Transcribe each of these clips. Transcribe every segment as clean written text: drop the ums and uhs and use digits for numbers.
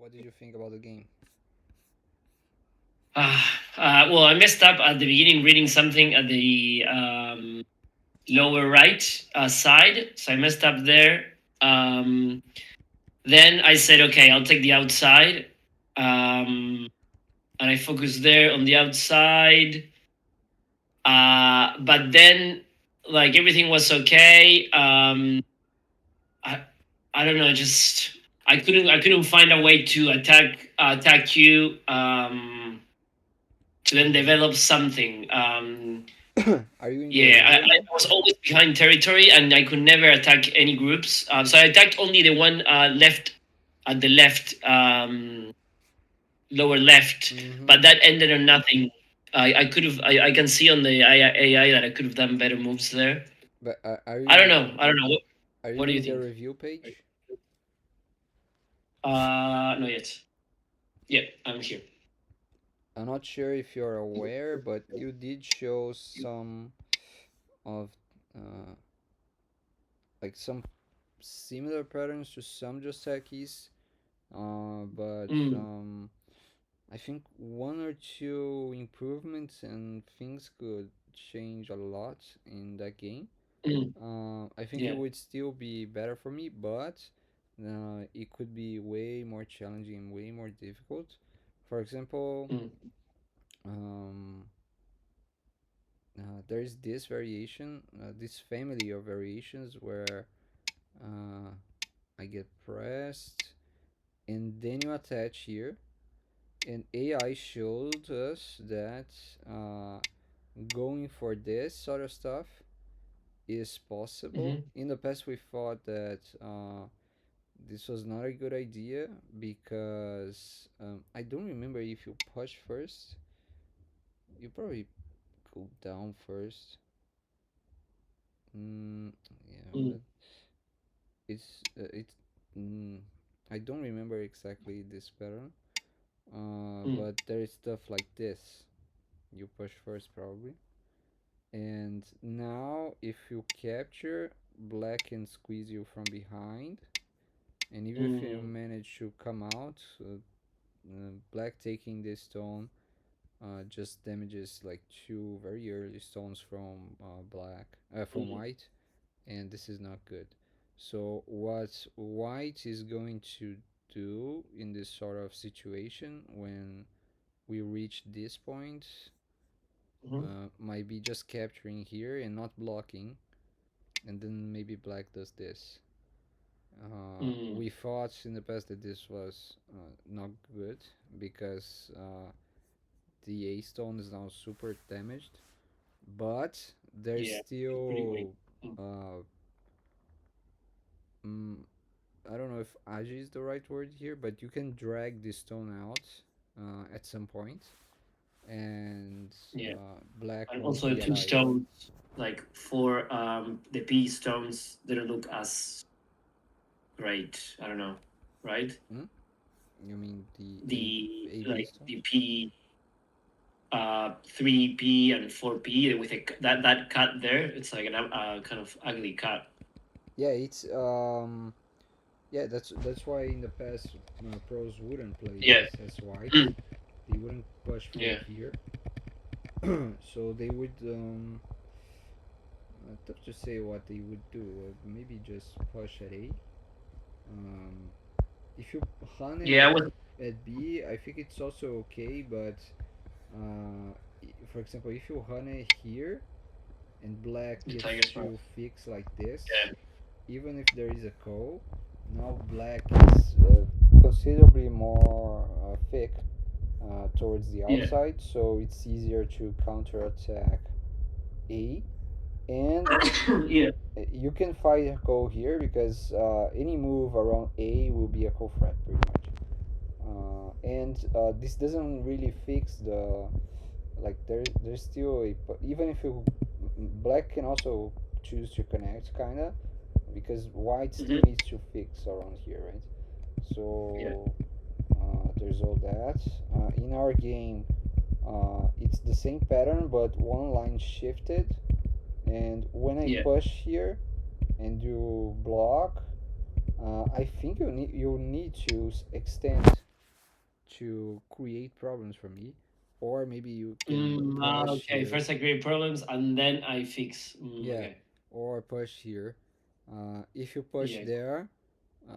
what did you think about the game? Well, I messed up at the beginning reading something at the lower right side, so I messed up there. Then I said, okay, I'll take the outside, and I focused there on the outside. But then, like everything was okay. I, I don't know, just I couldn't find a way to attack you. To then develop something. Are you in the Yeah, I, river I now? was always behind territory, and I could never attack any groups. So I attacked only the one left at the left, lower left, Mm-hmm. but that ended on nothing. I could have. I can see on the AI that I could have done better moves there. But are I don't you know. I don't know. are What you do you in the think? review page? Not yet. Yeah, I'm here. I'm not sure if you're aware, but you did show some of uh, like some similar patterns to some Josekis, but Mm, I think one or two improvements and things could change a lot in that game. mm, I think it yeah. would still be better for me, but it could be way more challenging, way more difficult. For example, Mm, um, there is this variation, this family of variations where uh, I get pressed and then you attach here. And AI showed us that uh, going for this sort of stuff is possible. mm-hmm, In the past, we thought that this was not a good idea because I don't remember if you push first. You probably go down first. Yeah, mm, but it's mm, I don't remember exactly this pattern. mm, But there is stuff like this. You push first probably, and now if you capture, black can squeeze you from behind, and even if you mm, manage to come out, black taking this stone just damages like two very early stones from from mm, white, and this is not good. So what white is going to do in this sort of situation when we reach this point mm, might be just capturing here and not blocking, and then maybe black does this. mm, We thought in the past that this was not good because the A stone is now super damaged, but there's yeah, it's pretty weak. still Mm, uh, mm, I don't know if agi is the right word here, but you can drag this stone out at some point, and yeah, black and won't also the be two alive. stones, like for the P stones, didn't look as great. I don't know, right? Hmm? You mean the The AB like stones? the P 3P and 4P with that cut there, it's like an kind of ugly cut. Yeah, it's yeah, that's why in the past pros wouldn't play Yeah. this as white. Mm, They wouldn't push through yeah. here, so they would tough to say what they would do. Maybe just push at A. Um, if you hunt Yeah, I was at B, I think it's also okay. But for example, if you hunt it here and black the gets tiger strong. to fix like this, Yeah. even if there is a call, now black is considerably more thick towards the Yeah. outside, so it's easier to counterattack A. And Yeah. you can fight a call here because any move around A will be a call threat pretty much. And this doesn't really fix the like there's still a even if you black can also choose to connect kinda because white still Hmm. needs to fix around here, right? Yeah. So there's all that. In our game, it's the same pattern, but one line shifted. And when I Yeah. push here and you block, I think you need to extend. to create problems for me, or maybe you can push Okay. here. First I create problems and then I fix. Yeah, Okay. or push here. If you push Yeah. there,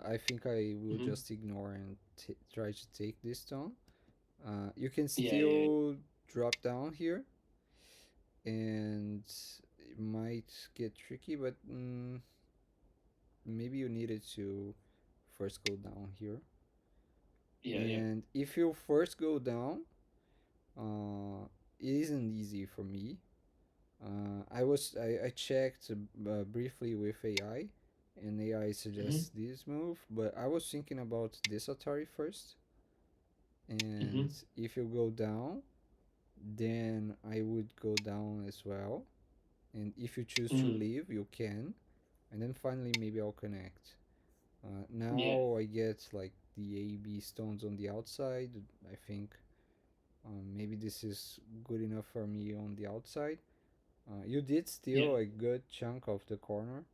I think I will Mm-hmm. just ignore and try to take this stone. You can Yeah. Yeah. still drop down here, and it might get tricky, but maybe you needed to first go down here. Yeah. Yeah. And if you first go down, it isn't easy for me. I checked briefly with AI, and AI Mm-hmm. suggests this move, but I was thinking about this Atari first. And Mm-hmm. if you go down, then I would go down as well. And if you choose to Mm. leave, you can. And then finally, maybe I'll connect. Yeah. Now I get like the A B stones on the outside. I think maybe this is good enough for me on the outside. You did Yeah. steal a good chunk of the corner,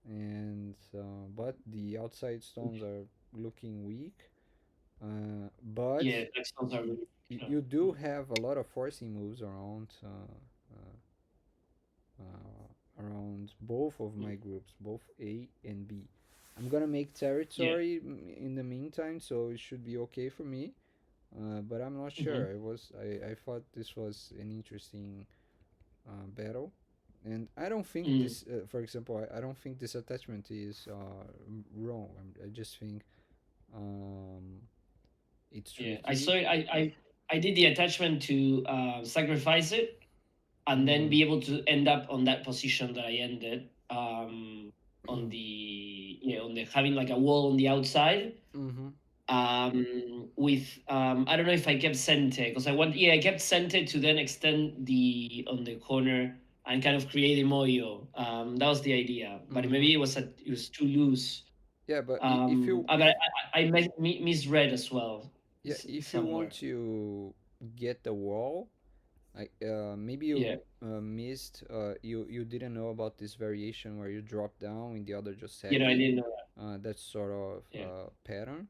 and but the outside stones are looking weak. But Yeah. Next ones are really. you do have a lot of forcing moves around both of Mm. my groups, both A and B. I'm gonna make Yeah. territory in the meantime, so it should be okay for me. But I'm not Mm-hmm. sure. I thought this was an interesting battle, and I don't think Mm. this. For example, I don't think this attachment is wrong. I just think um, it's Yeah. I tricky. saw it. I did the attachment to sacrifice it and then Mm-hmm. be able to end up on that position that I ended. On the on the having like a wall on the outside. Mm-hmm. With I don't know if I kept Sente because I kept Sente to then extend the on the corner and kind of create a moyo. That was the idea, but Mm-hmm. maybe it was too loose. Yeah, but if you But I misread as well if you want somewhere. to get the wall, maybe Yeah, you missed. You didn't know about this variation where you drop down and the other just I heavy. didn't know that. That sort of Yeah, pattern.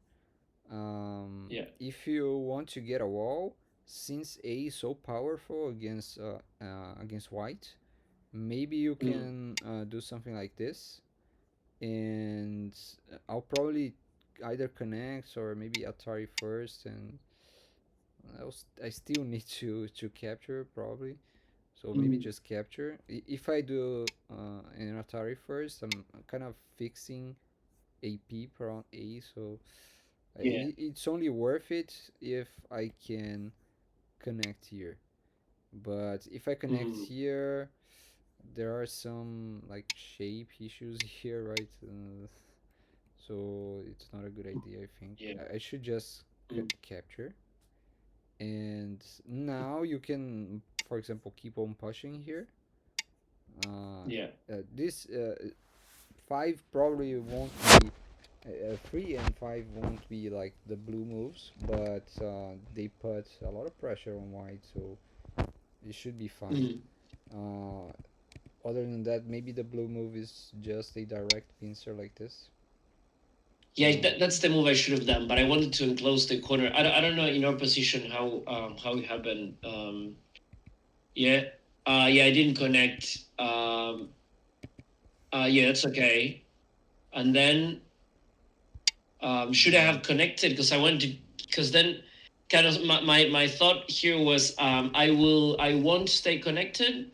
yeah, If you want to get a wall, since A is so powerful against white, maybe you mm, can do something like this, and I'll probably either connect or maybe Atari first, and I still need to capture probably. So maybe mm, just capture. If I do an Atari first, I'm kind of fixing AP per on A, so yeah, it's only worth it if I can connect here. But if I connect mm, here, there are some like shape issues here, right? So it's not a good idea. I think yeah, I should just mm, capture. And now you can, for example, keep on pushing here. Uh, yeah, this 5 probably won't be 3 and 5 won't be like the blue moves, but they put a lot of pressure on white, so it should be fine. mm. Uh, Other than that, maybe the blue move is just a direct pincer like this. Yeah, Uh, that's the move I should have done, but I wanted to enclose the corner. I don't know in our position how it happened. Yeah, yeah, I didn't connect. Yeah, that's okay. And then should I have connected because I wanted to because then kind of my thought here was I won't stay connected.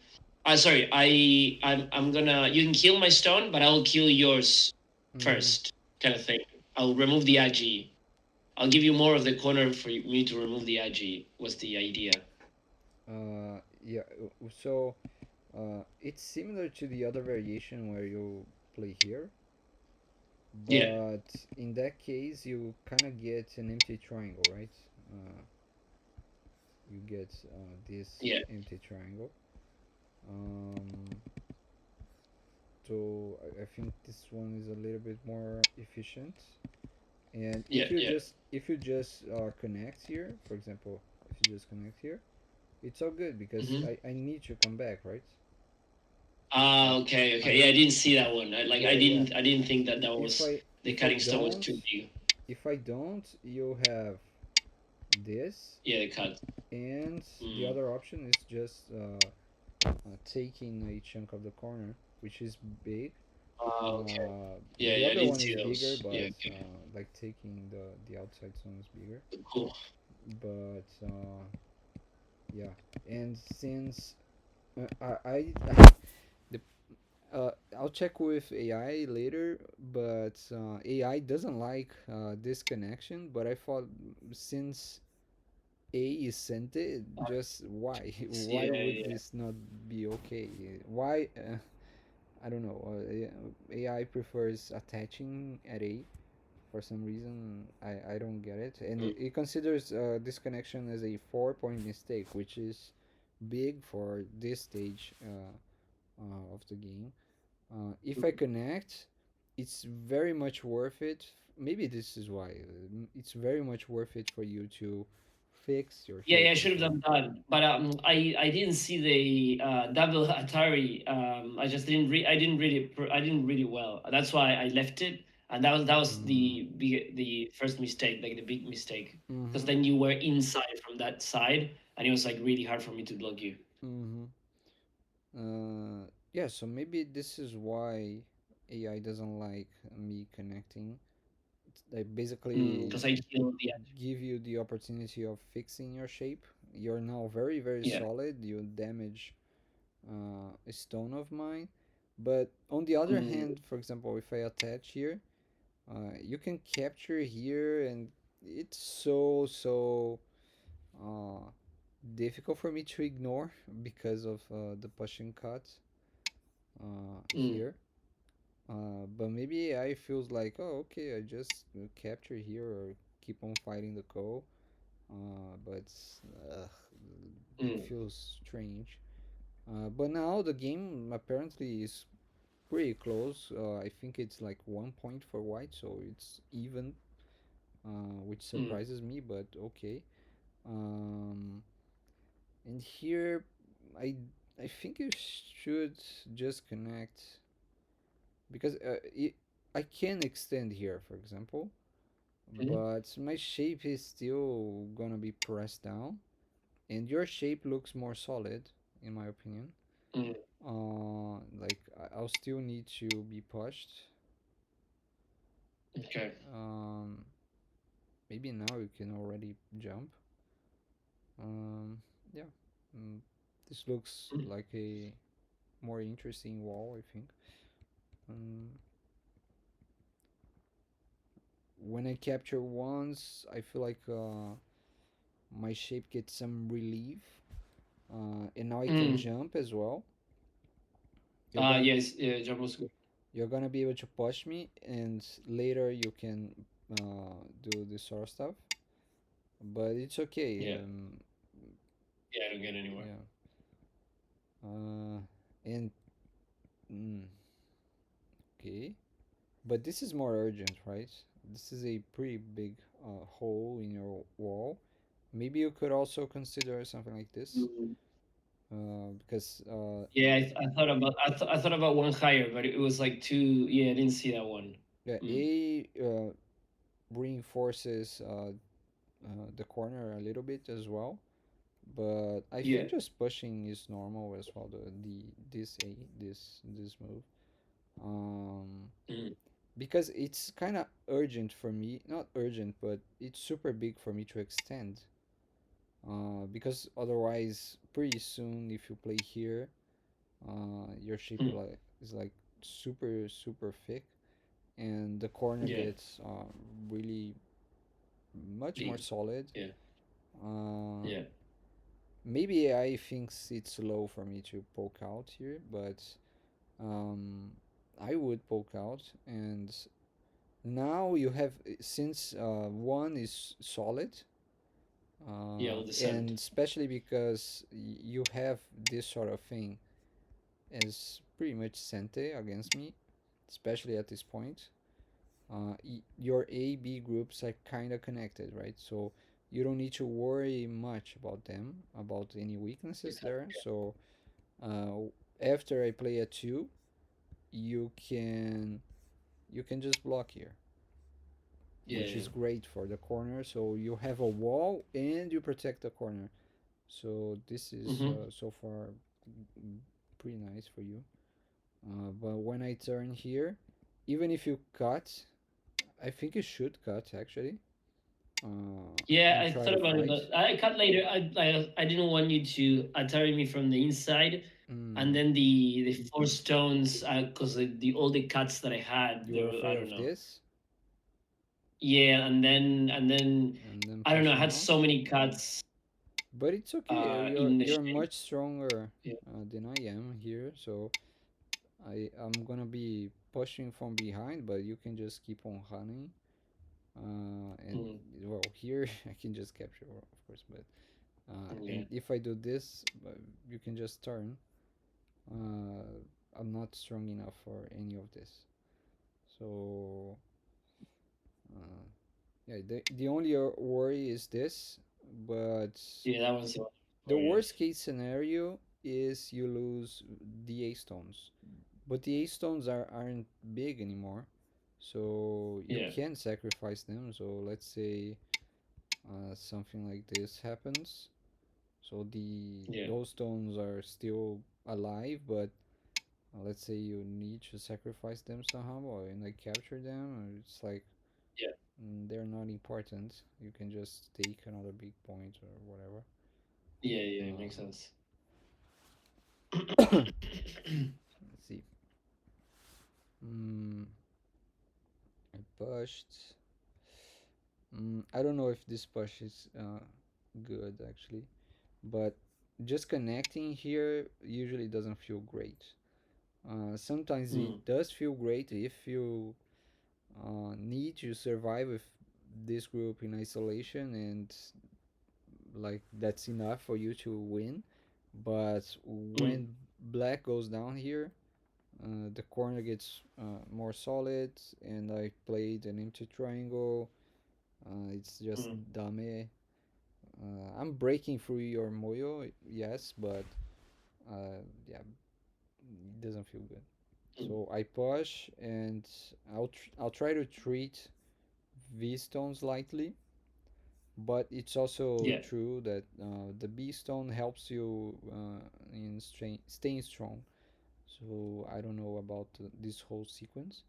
Sorry, I'm gonna you can kill my stone, but I'll kill yours mm-hmm. first, kind of thing. I'll remove the agi. I'll give you more of the corner for me to remove the agi. Was the idea? Yeah, so it's similar to the other variation where you play here, Yeah, but in that case you kind of get an empty triangle, right? Uh, you get this yeah, empty triangle. Um, so I think this one is a little bit more efficient. And yeah, yeah. if you just connect here, for example, if you just connect here, it's all good because Mm-hmm. I need to come back, right? Ah, I okay, okay. I Yeah, I didn't see that one. Yeah, yeah. I didn't think that that If was I the if I cutting stone was don't too big. if I don't, you have this, Yeah, the cut. and the Mm. other option is just taking a chunk of the corner, which is big. Okay. Uh, Yeah, the yeah, I other didn't one see is bigger, those. Yeah, but okay. like taking the outside zone is bigger. Cool. But yeah, and since the I'll check with AI later, but AI doesn't like this connection. But I thought since A is sent it, just why? Why Yeah, would yeah. this not be okay? Why? I don't know. AI prefers attaching at A for some reason. I don't get it. And Mm, it considers this connection as a 4 point mistake, which is big for this stage of the game. If I mm. connect, it's very much worth it. Maybe this is why it's very much worth it for you to fix your Yeah, shape yeah, I as should have well. done that. But I didn't see the double Atari. I just I didn't read it well. That's why I left it, and that was Uh, the first mistake, like the big mistake, because mm-hmm. then you were inside from that side, and it was like really hard for me to block you. Mm-hmm. Yeah, so maybe this is why AI doesn't like me connecting. They basically Because I killed the edge. give you the opportunity of fixing your shape. You're now very, very Yeah. solid. You damage a stone of mine. But on the other Mm, hand, for example, if I attach here, you can capture here, and it's so uh, difficult for me to ignore because of the pushing cut mm, here. But maybe I feels like, oh, okay, I just capture here or keep on fighting the co. But uh, it mm, feels strange. But now the game apparently is pretty close. I think it's like 1 point for white, so it's even, which mm, surprises me. But okay. Um, and here, I I think you should just connect because I can extend here, for example, mm, but my shape is still gonna be pressed down, and your shape looks more solid, in my opinion. mm. Like I'll still need to be pushed. Okay. Um, maybe now you can already jump. Um, yeah. Mm, this looks Mm, like a more interesting wall, I think. Um, when I capture once, I feel like my shape gets some relief, and now I can mm. jump as well. You're gonna Yes, yeah, job was good. you're gonna be able to push me, and later you can do this sort of stuff. But it's okay. Yeah, yeah, I don't get anywhere. Yeah. And mm, okay, but this is more urgent, right? This is a pretty big hole in your wall. Maybe you could also consider something like this, Mm. because Yeah, I thought about I thought about one higher, but it was like too. Yeah, I didn't see that one. yeah, Mm. A reinforces the corner a little bit as well. But I Yeah. think just pushing is normal as well. The this A this move. Um, Mm. because it's kind of urgent for me. Not urgent, but it's super big for me to extend. Because otherwise, pretty soon, if you play here, your shape Mm. is like super thick, and the corner Yeah. gets really much more Big. solid. Yeah. Uh, Yeah. maybe I thinks it's low for me to poke out here, but um, I would poke out. And now you have, since one is solid, Yeah. With the sand. and especially because you have this sort of thing as pretty much Sente against me, especially at this point. Your A B groups are kind of connected, right? So you don't need to worry much about them, about any weaknesses Okay. there. So uh, after I play a two, you can you can just block here. which Yeah. is great for the corner. So you have a wall and you protect the corner. So this is Mm-hmm. so far pretty nice for you. But when I turn here, even if you cut, I think you should cut actually, Yeah, and I try thought to about it, fight. but I cut later. I didn't want you to attack me from the inside, and Mm, then the four stones, because the all the cuts that I had, you there were were, I afraid don't of know. this, Yeah, and then and then I don't know. I pushing had out. so many cuts But it's okay. in the You're shape. much stronger Yeah. than I am here, so I'm gonna be pushing from behind, but you can just keep on running. And Mm, well, here I can just capture, of course, but yeah. and if I do this, you can just turn. Uh, I'm not strong enough for any of this, so uh, yeah. The only worry is this, but Yeah, that was the the worry. worst case scenario is you lose the A stones, but the A stones aren't big anymore, so you Yeah. can sacrifice them. So let's say something like this happens. So Yeah. those stones are still alive, but let's say you need to sacrifice them somehow, or and like capture them, or it's like Yeah. they're not important. You can just take another big point or whatever. Yeah. Yeah. It makes Uh, sense. let's see. Mm, I pushed. I don't know if this push is good actually, but just connecting here usually doesn't feel great. Sometimes it Mm, does feel great if you need to survive with this group in isolation, and like that's enough for you to win. But mm, when black goes down here, the corner gets more solid, and I played an empty triangle. It's just mm, dame. I'm breaking through your moyo, yes, but yeah, it doesn't feel good. mm. So I push, and I'll try to treat V stones lightly, but it's also Yeah. true that the B stone helps you in staying strong. So I don't know about this whole sequence.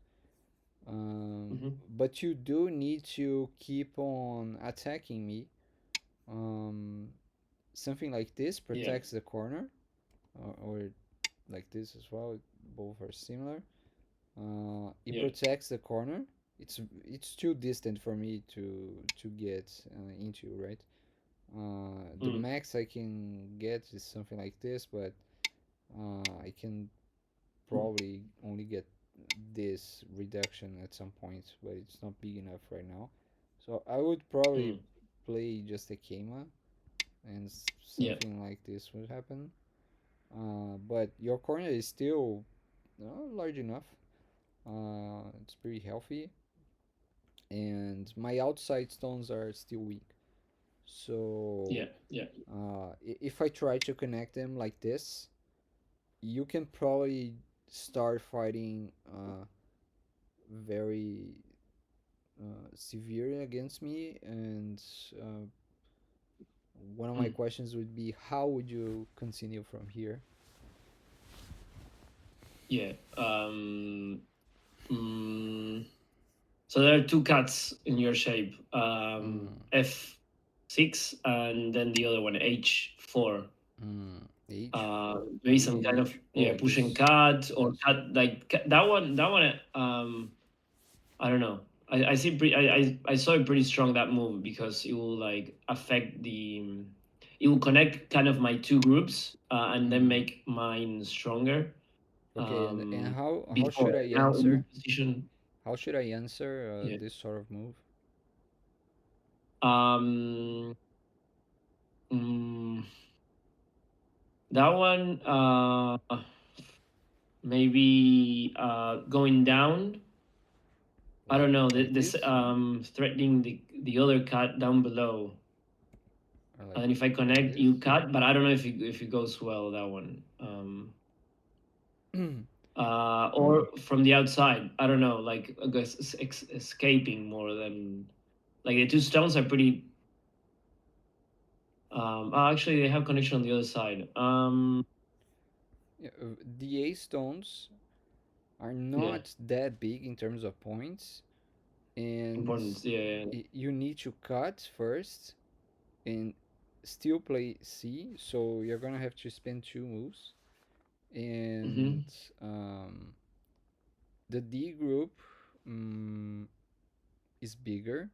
Mm-hmm. But you do need to keep on attacking me. Um, Something like this Yeah. protects the corner, or like this as well. Both are similar. It Yeah. protects the corner. It's too distant for me to get into, right? The Mm, max I can get is something like this, but I can probably only get this reduction at some point, but it's not big enough right now. So I would probably mm. play just a Keima, and Yeah. something like this would happen. But your corner is still large enough. It's pretty healthy, and my outside stones are still weak. So Yeah. Yeah. if I try to connect them like this, you can probably start fighting very severe against me. And uh, one of my Mm. questions would be, how would you continue from here? Yeah. Mm, so there are two cuts in your shape. Mm, F6 and then the other one H4. Maybe some kind of, H. yeah, Oh, pushing this. cut or cut like that one. That one. I don't know. I see. I saw it pretty strong, that move, because it will like affect the. It will connect kind of my two groups and then Mm. make mine stronger. Okay, and how Before should I now in answer? this position. How should I answer Yeah. this sort of move? Um. mm, that one. Maybe going down. I don't know. Like This this, threatening the other cut down below. or And if I like connect, this? you cut, but I don't know if it goes well, that one. Or from the outside, I don't know, like I guess escaping more than. Like the two stones are pretty. Actually, they have connection on the other side. Yeah, the A stones are Yeah, not that big in terms of points, and important. Yeah, yeah. you need to cut first and still play C. So you're gonna have to spend two moves, and Mm-hmm. um, the D group um, is bigger.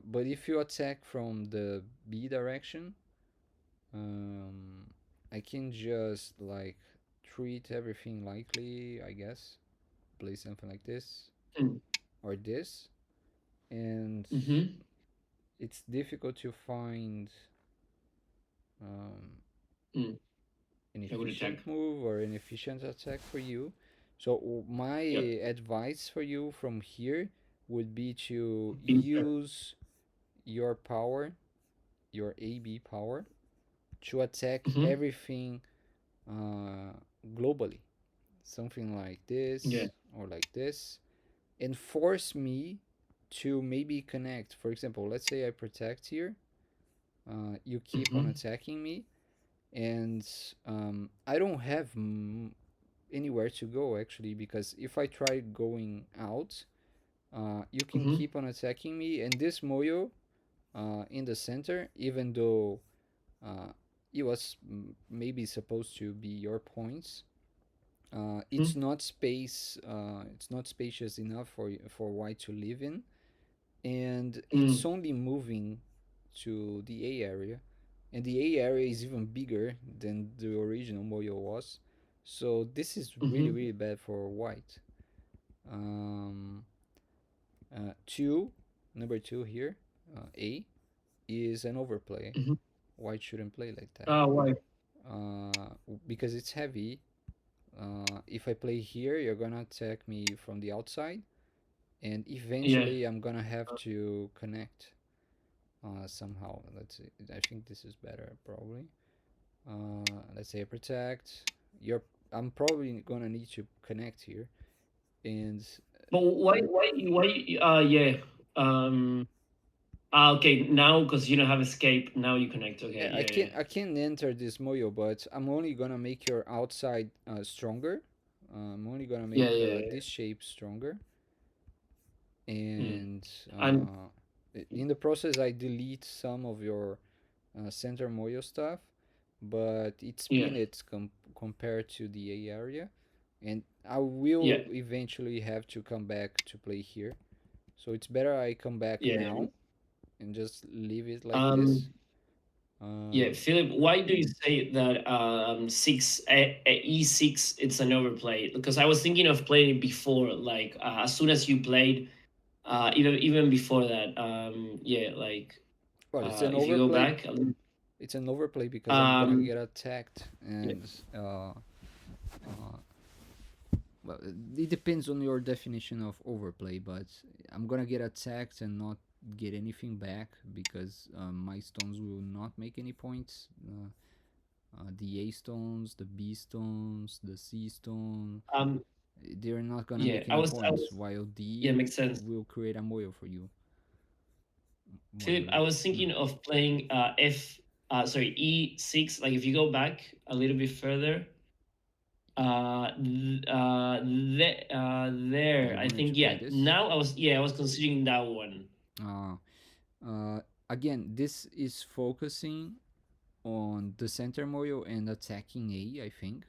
But if you attack from the B direction, um, I can just like treat everything likely, I guess. Play something like this or this, and Mm-hmm. it's difficult to find um, Mm. an I would attack. efficient move or an efficient attack for you. So my Yep. advice for you from here would be to Be use your power, your AB power, to attack Mm-hmm. everything uh, globally. Something like Yeah. this or like this, and force me to maybe connect. For example, let's say I protect here. You keep on Mm-hmm. attacking me, and I don't have anywhere to go actually, because if I try going out, you can Mm-hmm. keep on attacking me, and this moyo in the center, even though uh, it was maybe supposed to be your points, it's Mm-hmm. not space. It's not spacious enough for white to live in, and it's Mm. only moving to the A area, and the A area is even bigger than the original Moyo was. So this is really Mm-hmm. really bad for white. Um, two, number two here, A is an overplay. Mm-hmm. White shouldn't play like that, Why? because it's heavy. If I play here, you're gonna attack me from the outside, and Yeah. eventually I'm gonna have to connect somehow. Let's see. I think this is better probably. Let's say protect. You're. I'm probably gonna need to connect here, and But why? Why? Why? Yeah. Um. Okay. Now, because you don't have escape, now you connect. Okay. yeah, Yeah. Yeah. I can enter this moyo, but I'm only gonna make your outside stronger. I'm only gonna Yeah. make Yeah. this shape stronger, Yeah. Mm. and And in the process I delete some of your center moyo stuff, but it's yeah. peanuts compared to the A area, and I Yeah. will eventually have to come back to play here. So it's better I come back Yeah. Yeah. now and just leave it like this. Um. Yeah, Um, Philip, why do you say that E6 it's an overplay? Because I was thinking of playing it before, like as soon as you played, even before that. Yeah, like well, it's an if you go overplay. back, a little- It's an overplay because I'm gonna um, get attacked, yeah, and uh, well, it depends on your definition of overplay, but I'm gonna get attacked and not get anything back because my stones will not make any points. The A stones, the B stones, the C stone, um, they're not gonna yeah, make any I points, was, while yeah, D makes sense. will create a moil for you. Philip, While I was thinking of playing E6. Like if you go back a little bit further, you there, I wanted to think, play yeah. this, Now I was considering that one. uh, uh, again, this is focusing on the center moil and attacking A, I think.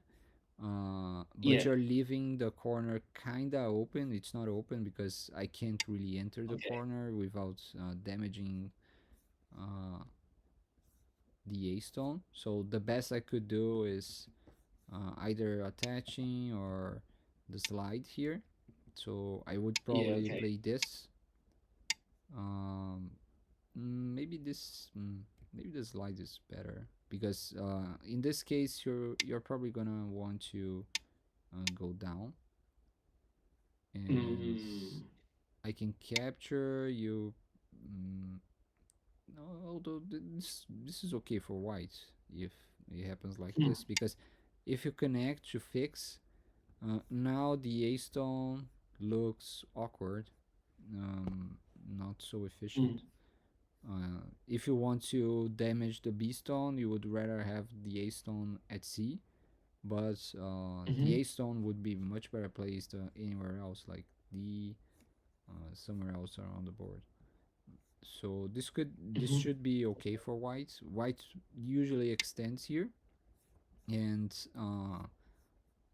But Yeah. you're leaving the corner kinda open. It's not open because I can't really enter the Okay. corner without damaging uh, the A stone. So the best I could do is either attaching or the slide here. So I would Yeah. probably Okay. play this. Um, maybe this. Maybe the slide is better because in this case you're probably gonna want to go down, and Mm, I can capture you. Mm, no, although this is okay for white if it happens like mm, this, because if you connect to fix, now the A stone looks awkward. Um, not so efficient. Mm. If you want to damage the B stone, you would rather have the A stone at C, but the Mm-hmm. A stone would be much better placed anywhere else, like D, somewhere else around the board. So this Mm-hmm. should be okay for white. White usually extends here, and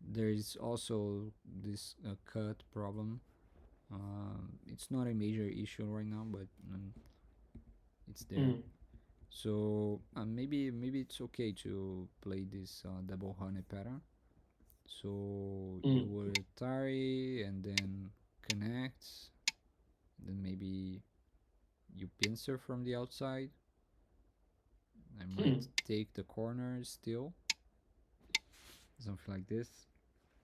there is also this cut problem. It's not a major issue right now, but it's there. Mm. So maybe it's okay to play this double honey pattern. So you Mm. would tarry and then connect, then maybe you pincer from the outside. I might Mm. take the corners still, something like this,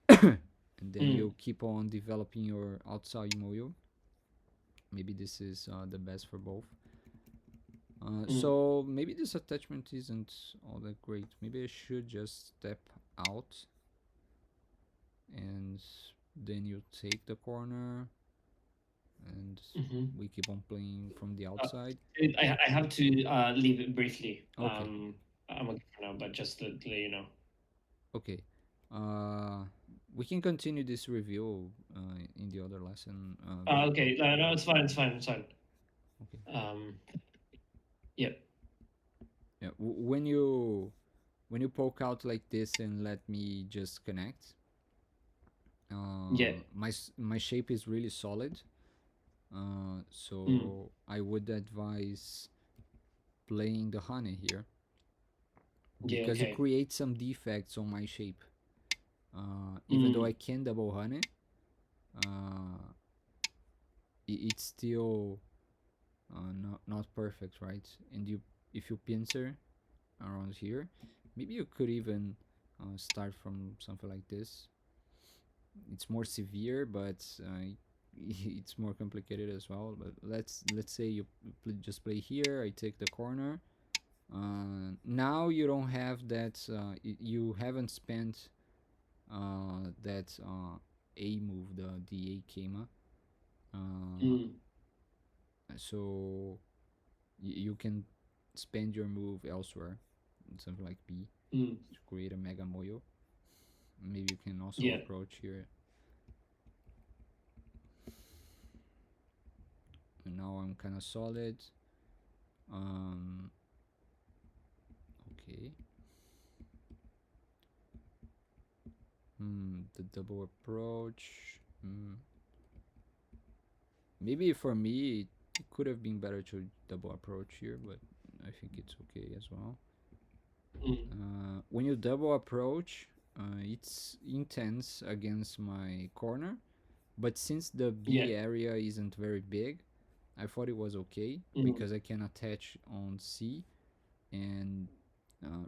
and then Mm. you keep on developing your outside moyo. Maybe this is the best for both. Mm. So maybe this attachment isn't all that great. Maybe I should just step out and then you take the corner and Mm-hmm. we keep on playing from the Uh, outside. I have to leave it briefly. Okay, I'm okay for now, but just to let you know. okay. Uh, we can continue this review in the other lesson. Okay, no, it's fine, it's fine, it's fine. Okay. Um, yeah, Yeah. When you poke out like this and let me just connect, yeah. my shape is really solid. Mm. So I would advise playing the honey here Yeah, because it okay. creates some defects on my shape. Even though I Mm. can double honey, uh, it's still not perfect, right? And you if you pincer around here, maybe you could even start from something like this. It's more severe, but it's more complicated as well. But let's say you just play here. I take the corner. Now you don't have that. You haven't spent that A move, the A Kema. Uh, Mm. so you can spend your move elsewhere, something like B, Mm. to create a Mega Moyo. Maybe you can also Yeah. approach here. And now I'm kind of solid. Um, okay. The double approach. Maybe for me it could have been better to double approach here, but I think it's okay as well. Mm. When you double approach, it's intense against my corner, but since the Yeah. B area isn't very big, I thought it was okay Mm. because I can attach on C and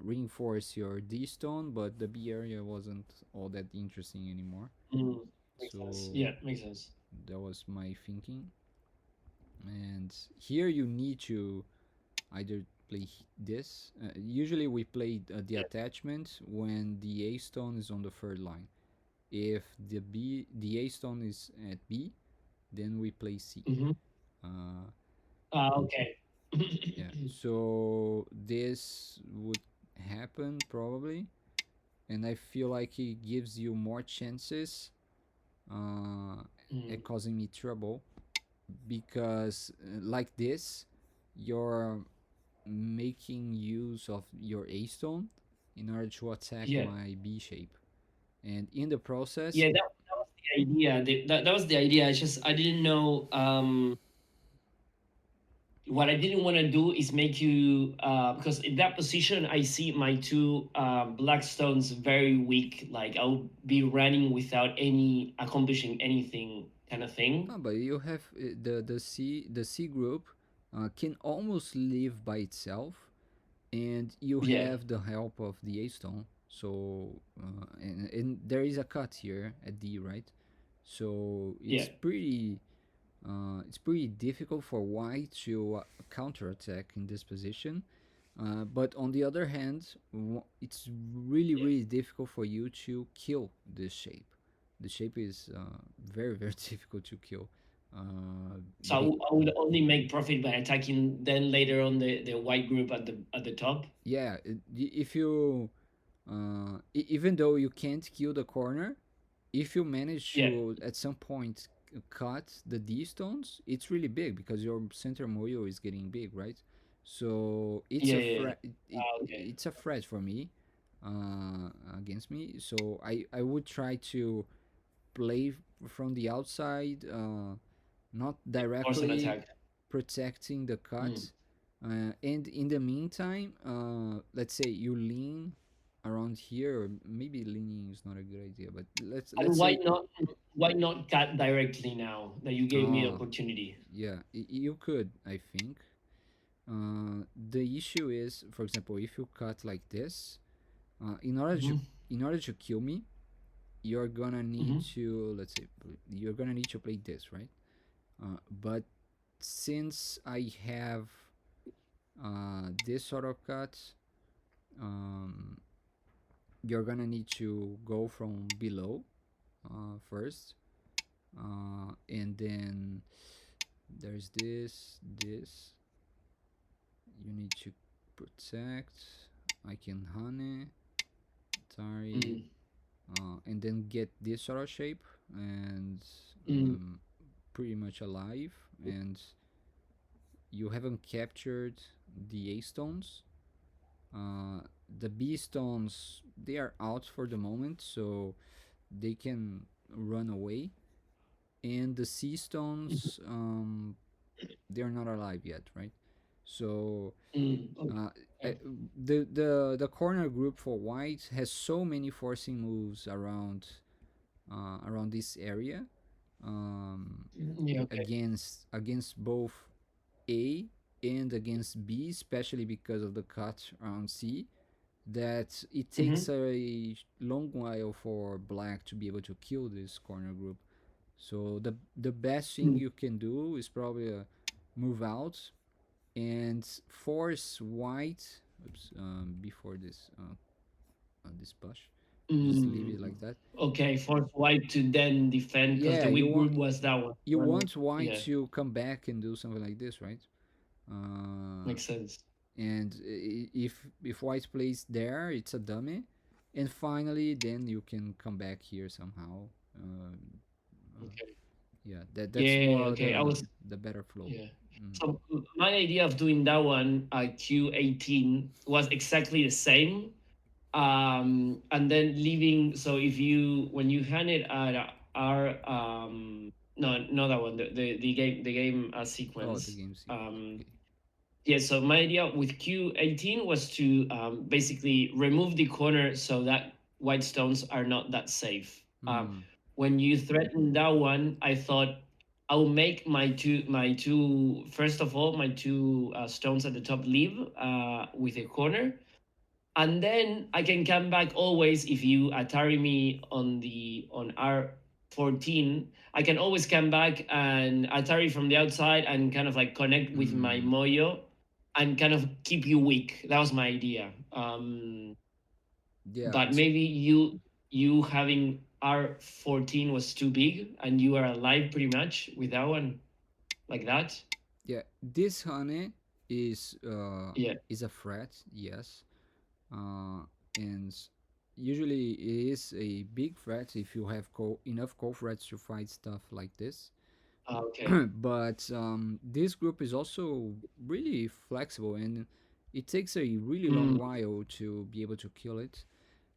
reinforce your D stone, but the B area wasn't all that interesting anymore. Mm. Makes sense. So Yeah, makes sense. that was my thinking. And here you need to either play this. Usually we play the Yeah. attachment when the A stone is on the third line. If the A stone is at B, then we play C. Mm-hmm. Uh, Okay. yeah. So this would happen probably, and I feel like it gives you more chances uh, Mm. at causing me trouble because like this, you're making use of your A stone in order to attack Yeah. my B shape, and in the process, Yeah, that was the idea. That was the idea. I didn't know. What I didn't want to do is make you because in that position I see my two black stones very weak. Like I'll be running without any accomplishing anything, kind of thing. but you have the C group can almost live by itself, and you Yeah, have the help of the A stone. So and there is a cut here at D, right? So yeah, it's pretty difficult for white to counterattack in this position. But on the other hand, it's yeah, really difficult for you to kill this shape. The shape is very very difficult to kill. So But I would only make profit by attacking then later on the white group at the top. yeah, if you even though you can't kill the corner, if you manage Yeah, to at some point cut the D stones, it's really big because your center moyo is getting big, right? So it's yeah, a yeah. threat. Okay. It's a threat for me, against me. So I would try to play from the outside, not Force an directly attack. protecting the Mm. cut. And in the meantime, let's say you lean around here, or maybe leaning is not a good idea, but let's And say, why not cut directly now that you gave me the uh, opportunity? yeah, you could, I think. The issue is, for example, if you cut like this, Mm-hmm. in order to kill me, you're gonna need Mm-hmm. to, let's say, you're gonna need to play this, right? But since I have this sort of cut, um, you're gonna need to go from below, first, and then there's this. You need to protect. I can honey, Tari, Mm. and then get this sort of shape, and Mm. pretty much alive. And you haven't captured the A stones. Uh, the B stones, they are out for the moment, so they can run away. And the C Mm. stones, they're not alive yet, right? So Mm. uh, Okay. the corner group for white has so many forcing moves around this area, um, Yeah. Okay. against both A and against B, especially because of the cut around C, that it Mm-hmm. takes a long while for black to be able to kill this corner group. So the best thing Mm. you can do is probably move out and force white. Oops, before this push, just leave it Mm. like that. Okay. Force white to then defend because Yeah, the weak group was that one. you want white Yeah. to come back and do something like this, right? Uh, Makes sense. and if white plays there, it's a dummy. And finally, then you can come back here somehow. Uh, uh, Okay. yeah, that's Yeah. more Okay. I was. the better flow. Yeah. Mm. So my idea of doing that one Q18 was exactly the same. And then leaving. So if you when you hand it at our no, not that one, the game Oh, the sequence. game sequence. um Okay. yeah, so my idea with Q18 was to basically remove the corner so that white stones are not that safe. Mm. When you threaten that one, I thought I'll make my two first of all my two stones at the top leave with a corner, and then I can come back always if you Atari me on R14. I can always come back and Atari from the outside and kind of like connect with my Mm. moyo and kind of keep you weak. That was my idea. Yeah. But maybe you having R14 was too big and you are alive pretty much with that one like that. Yeah. This honey Yeah. is a threat. Yes. And usually it is a big threat if you have enough co-threats to fight stuff like this. Okay. But this group is also really flexible, and it takes a really long Mm, while to be able to kill it.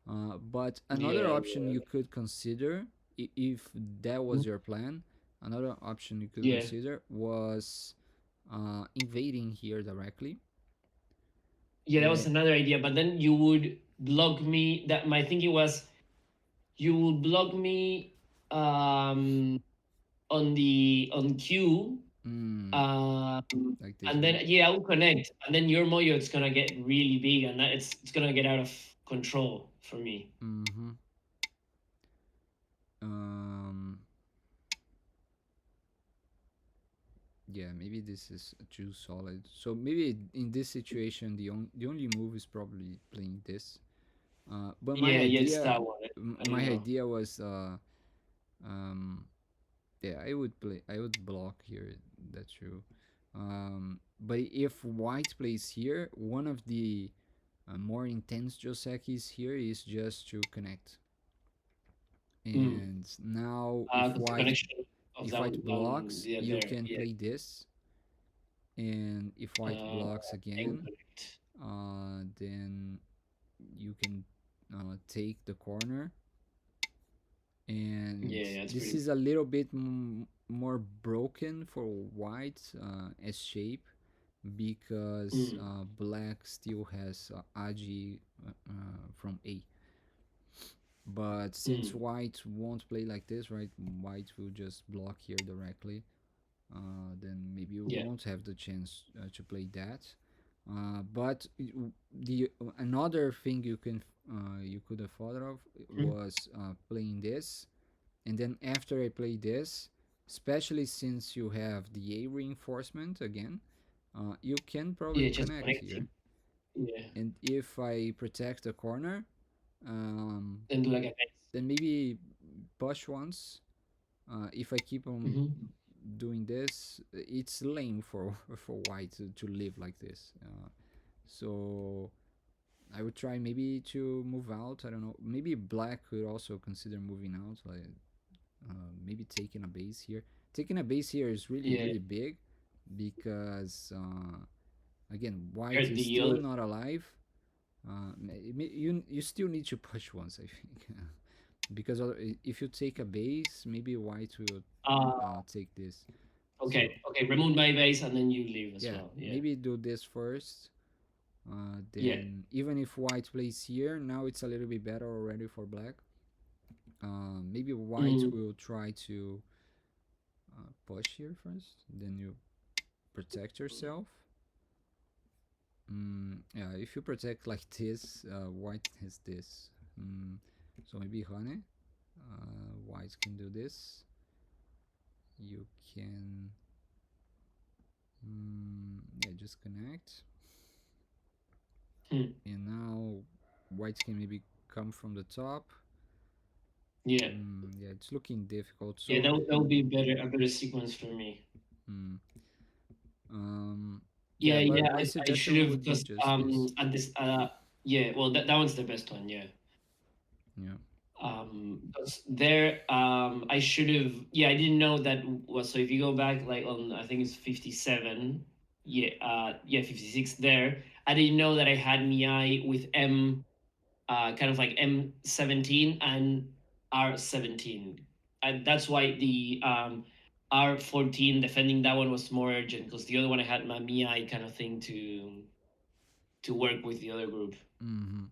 But another yeah. option you could consider, if that Yeah. was your plan, another option you could Yeah. consider was invading here directly. Yeah, that was Uh, another idea. But then you would block me. That my thinking was you would block me on Q, mm, um, like this, and right? then yeah, I will connect, and then your moyo it's gonna get really big, and that it's gonna get out of control for me. Mm-hmm. Um, yeah, maybe this is too solid. So maybe in this situation, the only move is probably playing this. But Yeah, yeah, it's that one. I don't my know. idea was um, Yeah, I would block here. That's true. But if white plays here, one of the more intense Josekis here is just to connect. Mm. And now Because the connection of if that white one, blocks, yeah, you there, can yeah. play this. And if white blocks And again, connect. then you can take the corner. And Yeah, that's this pretty. is a little bit more broken for white as shape, because Mm. black still has agi from A. But since Mm. white won't play like this, right? White will just block here directly. Then maybe you Yeah. won't have the chance to play that. But the another thing you could have thought of Mm. was playing this, and then after I play this, especially since you have the A reinforcement again, you can probably Yeah, just connect here. connecting. Yeah. And if I protect the corner, um, Then do like a base. then maybe push once. If I keep on Mm-hmm. doing this, it's lame for for white to live like this. So I would try maybe to move out. I don't know. Maybe black could also consider moving out, like maybe taking a base here. Taking a base here is really Yeah. really big, because again white Hurt is the still other. not alive. You still need to push once, I think. Because if you take a base, maybe white will Uh, take this. okay. So Okay. Remove my base and then you leave as yeah, well. Yeah. maybe do this first. Yeah. Then even if white plays here, now it's a little bit better already for black. Maybe white Mm. will try to push here first. Then you protect yourself. Yeah, if you protect like this, white has this. So maybe honey. White can do this. You can, yeah, just connect. Mm. And now white can maybe come from the top. Yeah. Yeah, it's looking difficult. Yeah. So, That would be better. A better sequence for me. mm, um, Yeah. yeah, but Yeah. my I should suggestion have would be because just this. at this yeah. Well, that one's the best one. Yeah. Yeah. Because there I should have, yeah, I didn't know that was, so if you go back like on, I think it's 57, yeah, yeah, 56 there, I didn't know that I had mi with m, kind of like m17 and r17, and that's why the r14 defending that one was more urgent, because the other one I had my mi kind of thing to work with the other group. Mm-hmm.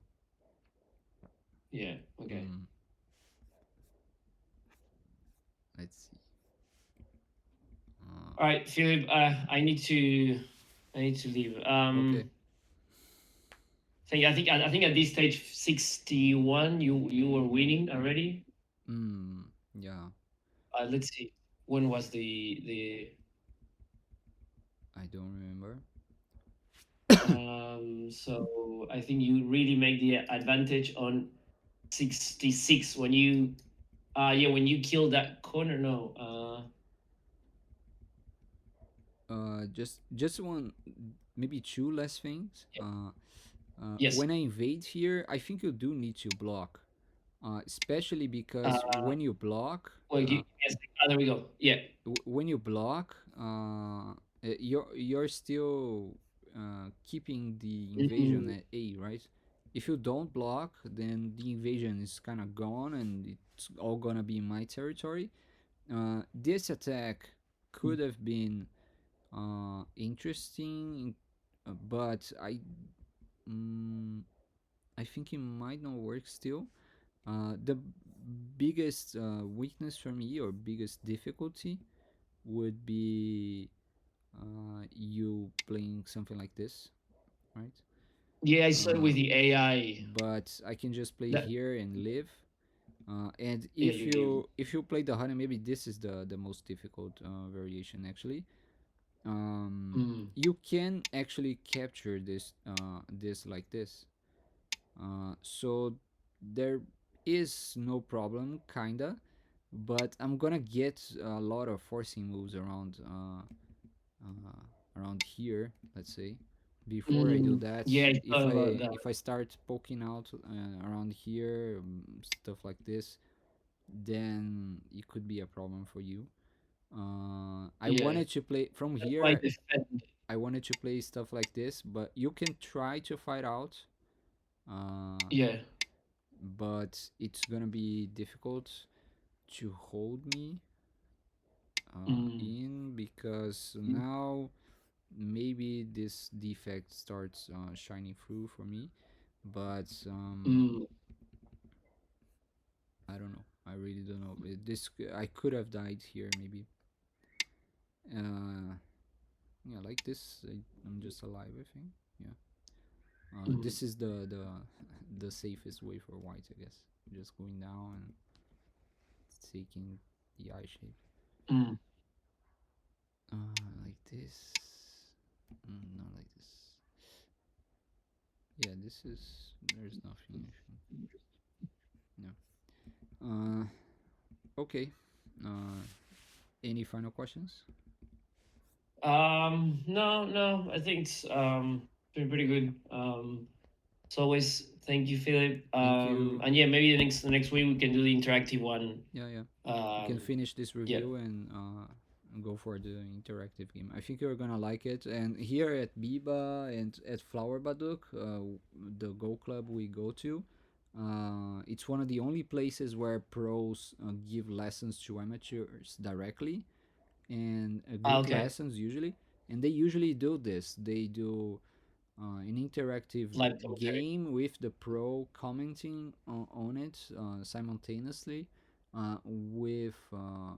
Yeah. Okay. Mm, let's see. All right, Philip. I need to leave. Okay. So yeah, I think at this stage 61, you were winning already. Yeah, Let's see. When was the I don't remember. so I think you really make the advantage on 66 when you yeah, when you killed that corner. No. Just one, maybe two less things. Yes. When I invade here, I think you do need to block, especially because Uh well, yes, there we go. Yeah. when you block, you're still keeping the invasion Mm, at A, right? If you don't block, then the invasion is kind of gone, and it's all gonna be in my territory. This attack could have been interesting, but mm, I think it might not work still. The biggest weakness for me, or biggest difficulty, would be you playing something like this, right? yeah, I saw it Uh, with the AI. but I can just play That here and live. And yeah, you leave. if you play the honey, maybe this is the most difficult variation actually. Mm. You can actually capture this like this. So there is no problem, kinda. but I'm gonna get a lot of forcing moves around here, let's say. Before I do that, Yeah, I if thought about I that. if I start poking out around here, stuff like this, then it could be a problem for you. I Yeah, wanted to play from that's why I here. defend. I wanted to play stuff like this, but you can try to fight out. Uh, Yeah. but it's gonna be difficult to hold me Mm, in, because now maybe this defect starts shining through for me. But mm, I don't know. I really don't know. This I could have died here maybe. Uh, yeah, like this. I'm just alive, I think. Yeah. mm, This is the the safest way for white, I guess. Just going down and taking the eye shape. mm. Like this. Not like this. Yeah, this is. There's nothing, I think. No. Okay. Uh, any final questions? No, no, I think it's been pretty good. As always, thank you, Philip. Thank you. And yeah, maybe the next week we can do the interactive one. Yeah, yeah. We can Um, finish this yeah. review and go for the interactive game. I think you're gonna like it. And here at Biba and at Flower Baduk, the Go Club we go to, it's one of the only places where pros give lessons to amateurs directly, and good Okay. lessons usually. And they usually do this. They do an interactive Live commentary. game with the pro commenting on it simultaneously with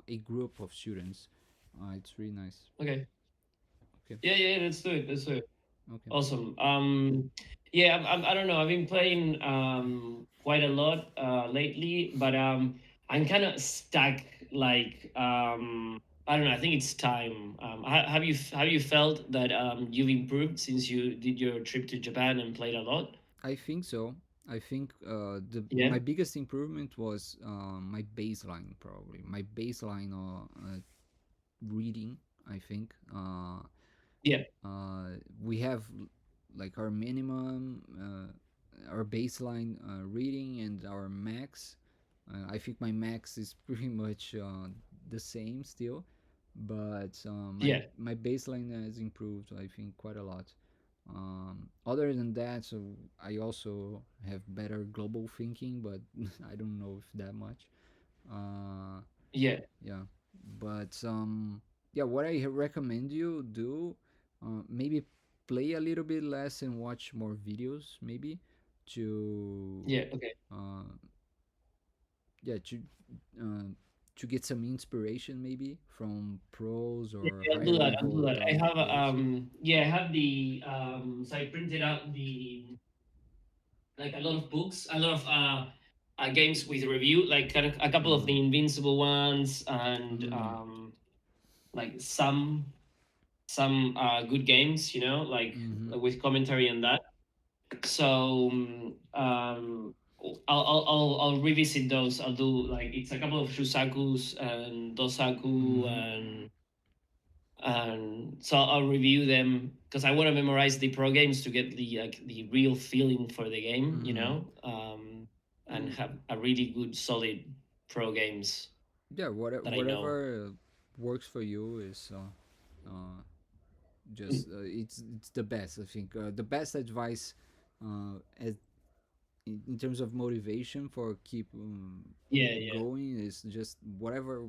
a group of students. It's really nice. Okay. Okay, Yeah, yeah, let's do it. Let's do it. okay. Awesome. Yeah, I don't know. I've been playing quite a lot lately, but I'm kind of stuck. Like I don't know. I think it's time. Have you felt that you've improved since you did your trip to Japan and played a lot? I think so. I think the Yeah. my biggest improvement was my baseline, probably my baseline reading. I think Yeah. we have like our minimum, our baseline reading and our max. I think my max is pretty much the same still, but Yeah. my baseline has improved, I think, quite a lot. Other than that, so I also have better global thinking, but I don't know if that much. Uh, Yeah. yeah, but yeah, what I recommend you do, maybe play a little bit less and watch more videos, maybe to Yeah. Okay. uh, yeah, uh, to get some inspiration, maybe from pros Yeah, or yeah, I'll do higher that. I'll do level that. I tournament have players. yeah, I have the so I printed out the like a lot of books, a lot of games with review, like kind of a couple of Mm-hmm. the invincible ones, and Mm-hmm. like some good games, Mm-hmm. like with commentary and that. So I'll revisit those. I'll do like it's a couple of Shusakus and Dosaku Mm-hmm. and so I'll review them because I want to memorize the pro games to get the real feeling for the game, Mm-hmm. and have a really good solid pro games Yeah, that I know. whatever works for you is Mm, just it's the best, I think. The best advice as in terms of motivation for keep yeah, yeah, going is just whatever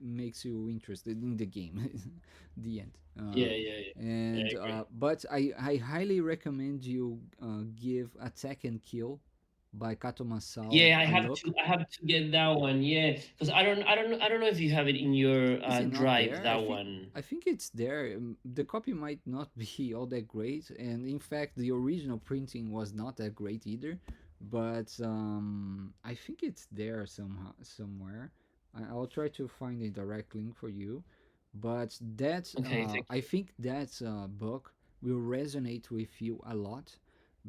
makes you interested in the game. The end. yeah, yeah, yeah. Yeah, I And agree. but I highly recommend you give Attack and Kill by Kato Masao Yeah, I a have to look. I have to get that one. Yeah, because I don't know if you have it in your Is it not drive there? that one. I think it's there. The copy might not be all that great, and in fact, the original printing was not that great either. But I think it's there somehow somewhere. I'll try to find a direct link for you. But that Okay, thank I you. think that book will resonate with you a lot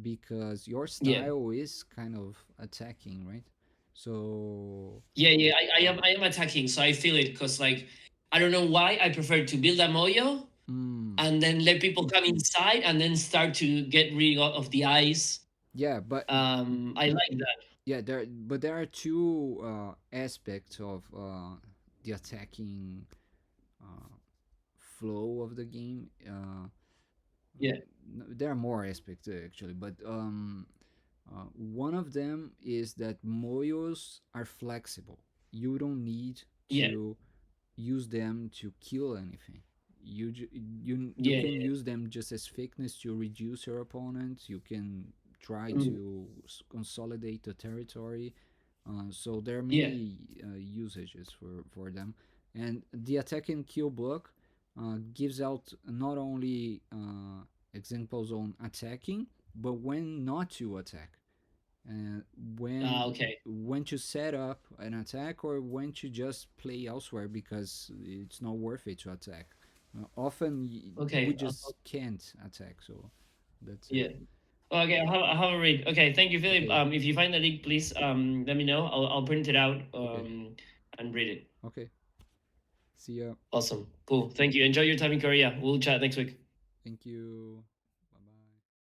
because your Yeah, style is kind of attacking, right? So Yeah. I am attacking, so I feel it because like I don't know why I prefer to build a moyo mm, and then let people come inside and then start to get rid of the ice. yeah, but I like that. yeah, there are two aspects of the attacking uh, flow of the game. Yeah, There are more aspects actually, but one of them is that moyos are flexible. You don't need yeah, to use them to kill anything. You yeah, can use them just as fitness to reduce your opponent. You can try mm, to consolidate the territory. So there are yeah. many usages for them, and the attack and kill block gives out not only examples on attacking, but when not to attack, and when Okay, when to set up an attack or when to just play elsewhere because it's not worth it to attack. Often we okay, just can't attack, so that's it. yeah. Okay, I'll have a read. Okay, thank you, Philip. Okay, If you find the link, please let me know. I'll print it out okay, and read it. okay. See ya. Awesome, cool. Thank you. Enjoy your time in Korea. We'll chat next week. Thank you.